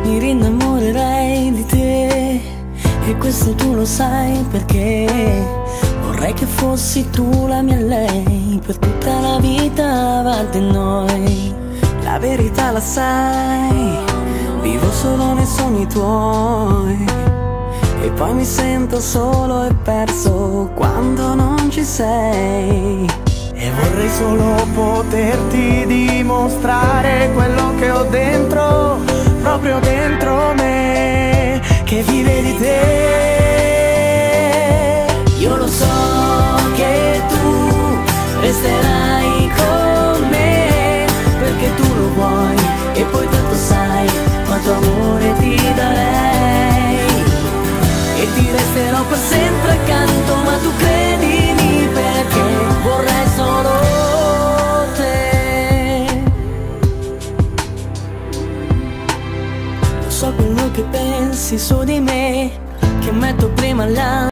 mi rinnamorerei di te. E questo tu lo sai perché vorrei che fossi tu la mia lei per tutta la vita avanti a noi. La verità la sai, vivo solo nei sogni tuoi e poi mi sento solo e perso quando non ci sei. E vorrei solo poterti dimostrare quello che ho dentro, proprio dentro me, che vive di te. Io lo so che tu resterai con me, perché tu lo vuoi e poi tanto sai quanto amore ti darei. E ti resterò per sempre accanto, ma tu credimi perché vorrei solo te. Lo so quello che pensi su di me, che metto prima la